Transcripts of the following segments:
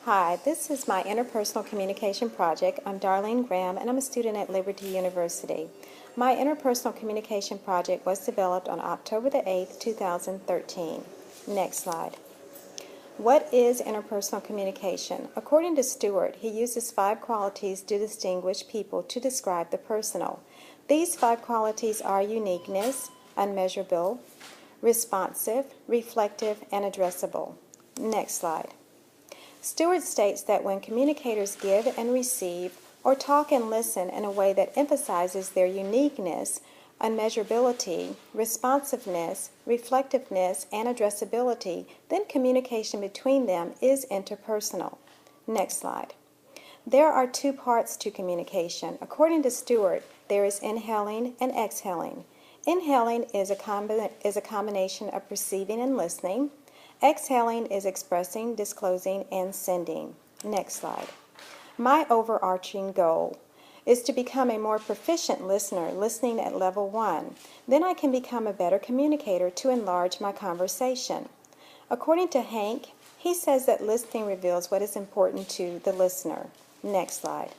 Hi, this is my interpersonal communication project. I'm Darlene Graham and I'm a student at Liberty University. My interpersonal communication project was developed on October the 8th, 2013. Next slide. What is interpersonal communication? According to Stewart, he uses 5 qualities to distinguish people to describe the personal. These 5 qualities are uniqueness, unmeasurable, responsive, reflective, and addressable. Next slide. Stewart states that when communicators give and receive, or talk and listen in a way that emphasizes their uniqueness, unmeasurability, responsiveness, reflectiveness, and addressability, then communication between them is interpersonal. Next slide. There are 2 parts to communication. According to Stewart, there is inhaling and exhaling. Inhaling is a combination of perceiving and listening. Exhaling is expressing, disclosing, and sending. Next slide. My overarching goal is to become a more proficient listener, listening at level 1. Then I can become a better communicator to enlarge my conversation. According to Hank, he says that listening reveals what is important to the listener. Next slide.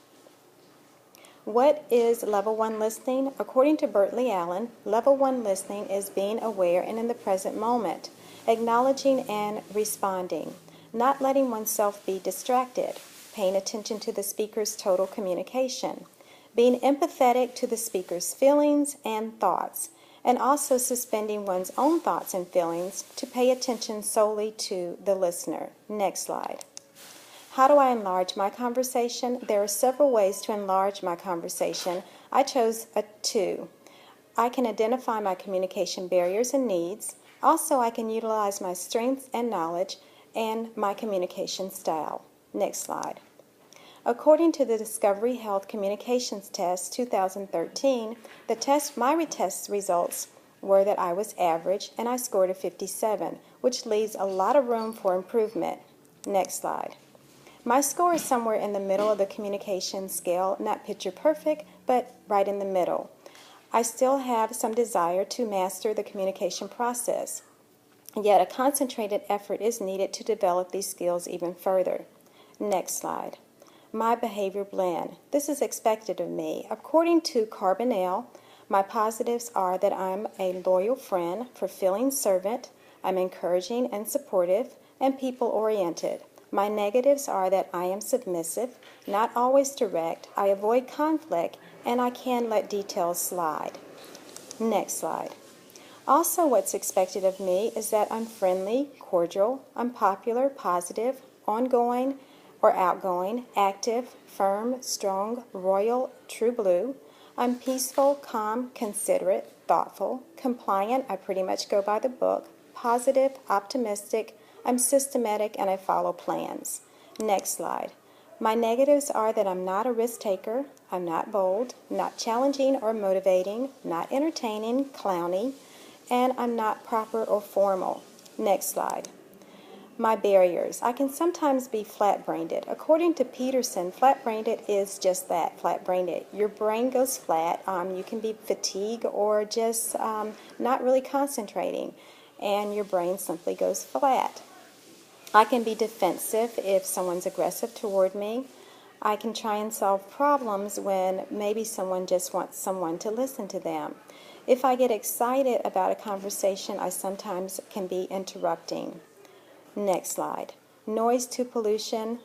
What is level 1 listening? According to Bertley Allen, level 1 listening is being aware and in the present moment, acknowledging and responding, not letting oneself be distracted, paying attention to the speaker's total communication, being empathetic to the speaker's feelings and thoughts, and also suspending one's own thoughts and feelings to pay attention solely to the listener. Next slide. How do I enlarge my conversation? There are several ways to enlarge my conversation. I chose 2. I can identify my communication barriers and needs. Also, I can utilize my strengths and knowledge and my communication style. Next slide. According to the Discovery Health Communications Test 2013, my test results were that I was average and I scored a 57, which leaves a lot of room for improvement. Next slide. My score is somewhere in the middle of the communication scale, not picture perfect, but right in the middle. I still have some desire to master the communication process, yet a concentrated effort is needed to develop these skills even further. Next slide. My behavior blend. This is expected of me. According to Carbonell, my positives are that I'm a loyal friend, fulfilling servant, I'm encouraging and supportive, and people-oriented. My negatives are that I am submissive, not always direct, I avoid conflict, and I can let details slide. Next slide. Also, what's expected of me is that I'm friendly, cordial, I'm popular, positive, ongoing or outgoing, active, firm, strong, royal, true blue. I'm peaceful, calm, considerate, thoughtful, compliant, I pretty much go by the book, positive, optimistic, I'm systematic, and I follow plans. Next slide. My negatives are that I'm not a risk taker, I'm not bold, not challenging or motivating, not entertaining, clowny, and I'm not proper or formal. Next slide. My barriers. I can sometimes be flat-brained. According to Peterson, flat-brained is just that, flat-brained. Your brain goes flat. You can be fatigued or just not really concentrating, and your brain simply goes flat. I can be defensive if someone's aggressive toward me. I can try and solve problems when maybe someone just wants someone to listen to them. If I get excited about a conversation, I sometimes can be interrupting. Next slide. Noise to pollution.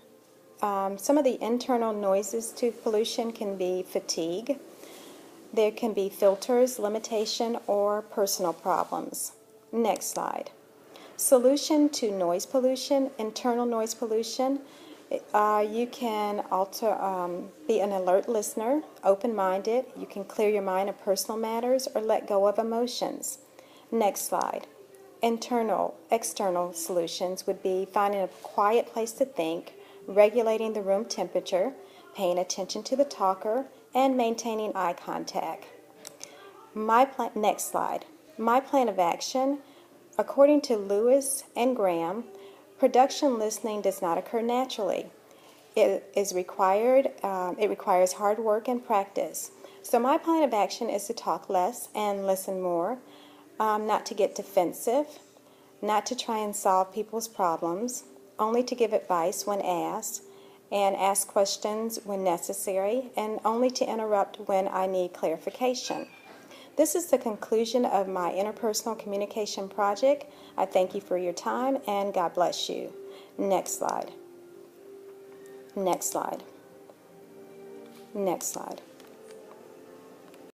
Some of the internal noises to pollution can be fatigue. There can be filters, limitation, or personal problems. Next slide. Solution to noise pollution, internal noise pollution. You can also be an alert listener, open-minded. You can clear your mind of personal matters or let go of emotions. Next slide. External solutions would be finding a quiet place to think, regulating the room temperature, paying attention to the talker, and maintaining eye contact. Next slide. My plan of action. According to Lewis and Graham, production listening does not occur naturally. It requires hard work and practice. So my plan of action is to talk less and listen more, not to get defensive, not to try and solve people's problems, only to give advice when asked, and ask questions when necessary, and only to interrupt when I need clarification. This is the conclusion of my interpersonal communication project. I thank you for your time, and God bless you. Next slide. Next slide. Next slide.